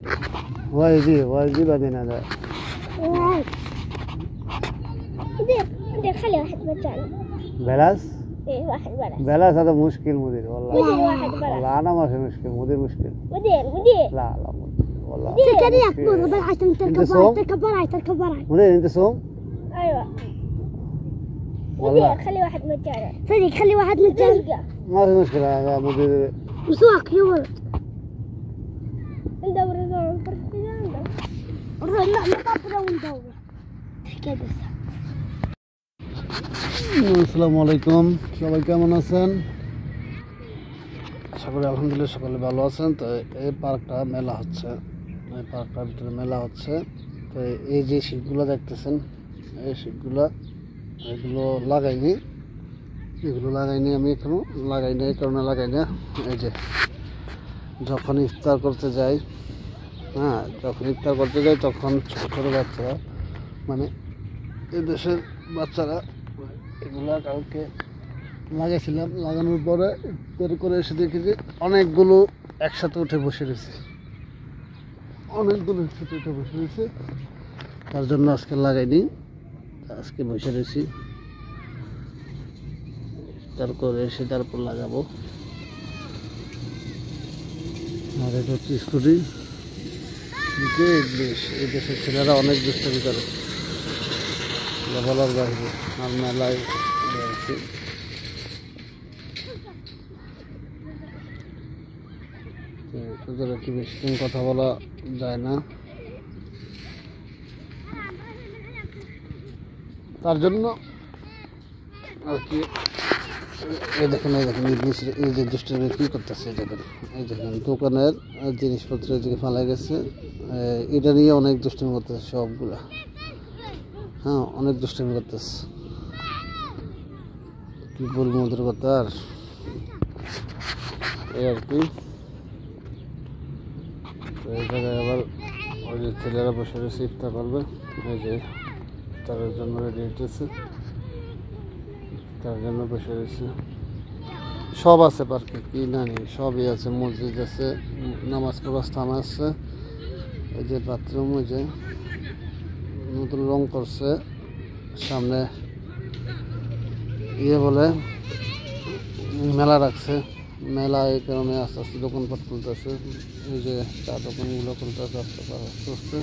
واجي بعدين هذا مدير خلي واحد مجانا. بلاس. ايه واحد بلاس. بلاس هذا مشكل مدير والله. مدير واحد بلاس. والله أنا ما في مشكل مدير مشكل. مدير. لا والله. مدير عشان تركب وراي. مدير أنت صوم؟ ايوه. والله. مدير خلي واحد مجانا. صديق خلي واحد مجانا. ما في مشكلة يا مدير. مسواك يا ولد. ندور ندور كده. আসসালামু আলাইকুম, সবাই কেমন আছেন? আশা করি আলহামদুলিল্লাহ সকলে ভালো আছেন। তো এই পার্কটা মেলা হচ্ছে, এই পার্কটার ভিতরে মেলা হচ্ছে। তো এই যে শীটগুলো দেখতেছেন, এই শীটগুলো এগুলো লাগাইনি আমি এখনো লাগাইনি। এই কারণে লাগাই না, এই যে যখন ইফতার করতে যাই, তখন ছোটো ছোটো বাচ্চারা, মানে এই দেশের বাচ্চারা এগুলা কাউকে লাগাইছিলাম। লাগানোর পরে বের করে এসে দেখি যে অনেকগুলো একসাথে উঠে বসে রয়েছে, তার জন্য আজকে লাগাইনি, আজকে বসে রয়েছি। তারপর এসে তারপর লাগাবো। আর এটা হচ্ছে স্কুটি। এই দেশের ছেলেরা অনেক দুষ্টামি করে, বলার বাইরে। আর মেলায় তোদের কি বেশিক্ষণ কথা বলা যায় না, তার জন্য আর কি। এই দেখেন এই যে দুষ্টামি কি করতেছে, এই দেখেন দোকানের জিনিসপত্র এদিকে ফেলা গেছে। এটা নিয়ে অনেক দুষ্টামি করতেছে সবগুলা। অনেক দুষ্টামি করতেছে, কি বলবো ওদের কথা। আর এই আর কি। এই জায়গায় আবার ওই যে ছেলেরা বসে রয়েছে, ইফতার করবে। এই যে তার জন্য রেডি হইতেছে, তার জন্য বসে রয়েছে। সব আছে পার্কে, কি না নেই সবই আছে। মসজিদ আছে, নামাজ পড়ার স্থান আছে। এই যে বাথরুম, ওই যে নতুন রং করছে, সামনে বলে মেলা রাখছে। মেলা এই কারণে আস্তে আস্তে দোকানপাট খুলতেছে। এই যে চা দোকানগুলো খুলতেছে আস্তে আস্তে।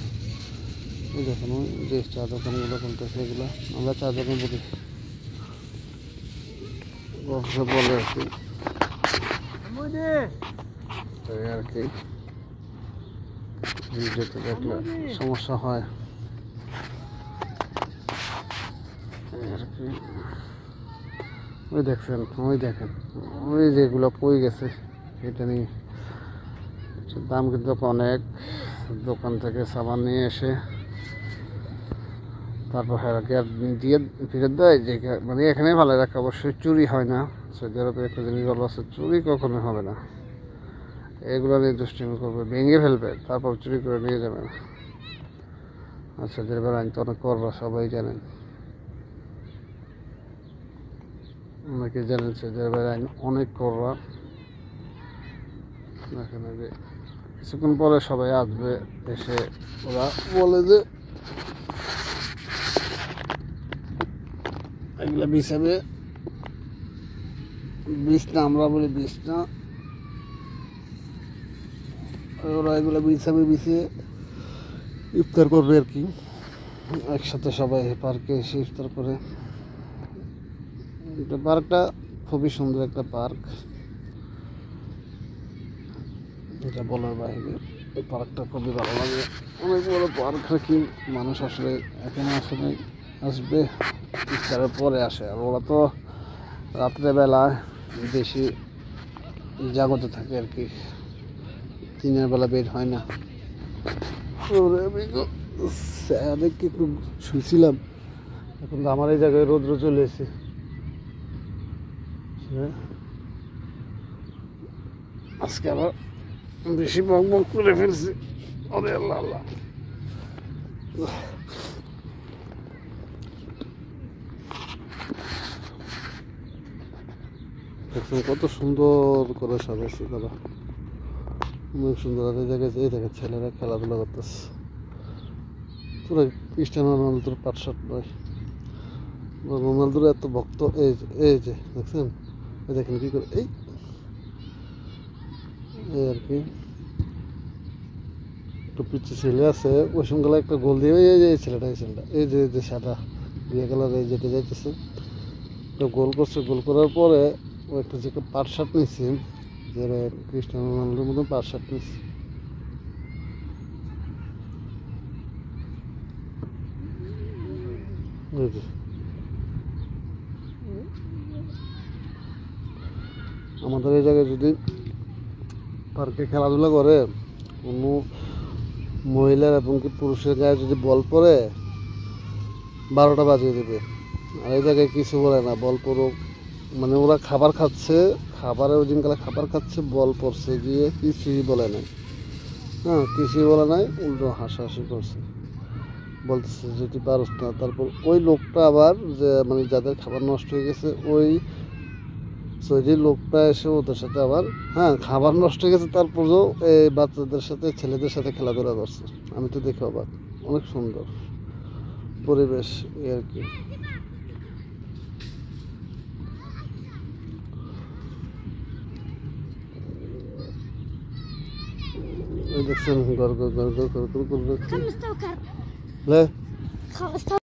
এই দেখুন যে চা দোকানগুলো খুলতেছে, এগুলো আমরা চা দোকান বলি, বলে আর কি। আর কি ভিডিওতে দেখলে সমস্যা হয় আর কি। ওই দেখেন ওই যেগুলো পড়ে গেছে, এটা নিয়ে দাম কিন্তু অনেক। দোকান থেকে সাবান নিয়ে এসে তারপর দিয়ে ফিরত দেয়, যে মানে এখানে ভালো রাখা। অবশ্যই চুরি হয় না। সৌদি আরবে একটা জিনিস ভালো আছে, চুরি কখনো হবে না। এগুলো নিয়ে দুষ্টিমি করবে, ভেঙে ফেলবে, তারপর চুরি করে নিয়ে যাবে। আর সৌদি আরবের আইন তো অনেক করবা, সবাই জানেন, অনেকে জানেন সৌদি আরবের আইন অনেক করবা। এখানে যে কিছুক্ষণ পরে সবাই আসবে, এসে ওরা বলে যে এগুলা বিছাবে, বিছনা আমরা বলি বিছনা। ওরা এগুলো বিছিয়ে ইফতার করবে আর কি। একসাথে সবাই পার্কে এসে ইফতার করে। এটা পার্কটা খুবই সুন্দর একটা পার্ক, এটা বলার বাইরে। এই পার্কটা খুবই ভালো লাগে, অনেক বড় পার্ক আর কি। মানুষ আসলে এখানে আসবে ইফতারের পরে আসে। আর ওরা তো রাত্রেবেলায় বেশি জাগত থাকে আর কি, দিনের বেলা বের হয় না। আমি একটু শুনছিলাম, এখন তো আমার এই জায়গায় রৌদ্র চলে এসেছে। আজকে আবার বেশি বক করে ফেলছি। আরে আল্লাহ আল্লাহ। দেখুন কত সুন্দর করে সাজাইছে তারা। অনেক সুন্দর। আর এই জায়গায় এই দেখেন ছেলেরা খেলাধুলা করতেছে, পুরো ক্রিস্টিয়ানো রোনালদোর পাটশট নয়। রোনালদোর এত ভক্ত। এই যে দেখছেন, এই দেখেন কি করে, এই আর কি একটু পিচ্ছি ছেলে আছে, ওই সঙ্গে একটা গোল দিয়ে এই ছেলেটা এই যে সাদা বিয়ে কালার এই যেতে যাইতেছে, তো গোল করছে। গোল করার পরে ও একটা যে পাট শার্ট নিয়েছে, যে ক্রিস্টিয়ানো রোনালদোর মতন পাট শার্ট নিয়েছে। আমাদের এই জায়গায় যদি পার্কে খেলাধুলা করে কোনো মহিলার এবং কি পুরুষের গায়ে যদি বল পড়ে 12টা বাজিয়ে দেবে। আর এই জায়গায় কিছু বলে না, বল পড়ুক, মানে ওরা খাবার খাচ্ছে, খাবারের ওই দিনকালে খাবার খাচ্ছে, বল পড়ছে গিয়ে কিছুই বলে নাই। হ্যাঁ, কিছুই বলে নাই, উল্টো হাসাহাসি করছে, বলতেছে যদি পারস না। তারপর ওই লোকটা আবার যে মানে যাদের খাবার নষ্ট হয়ে গেছে, ওই সৌদি লোকটা এসে ওদের সাথে আবার, হ্যাঁ খাবার নষ্ট হয়ে গেছে তারপরেও এই বাচ্চাদের সাথে ছেলেদের সাথে খেলাধুলা করছে। আমি তো দেখে অবাক, অনেক সুন্দর পরিবেশ এই আর কি। দেখছেন গড় গড় গড় গড় করে خمس توكر লে خمس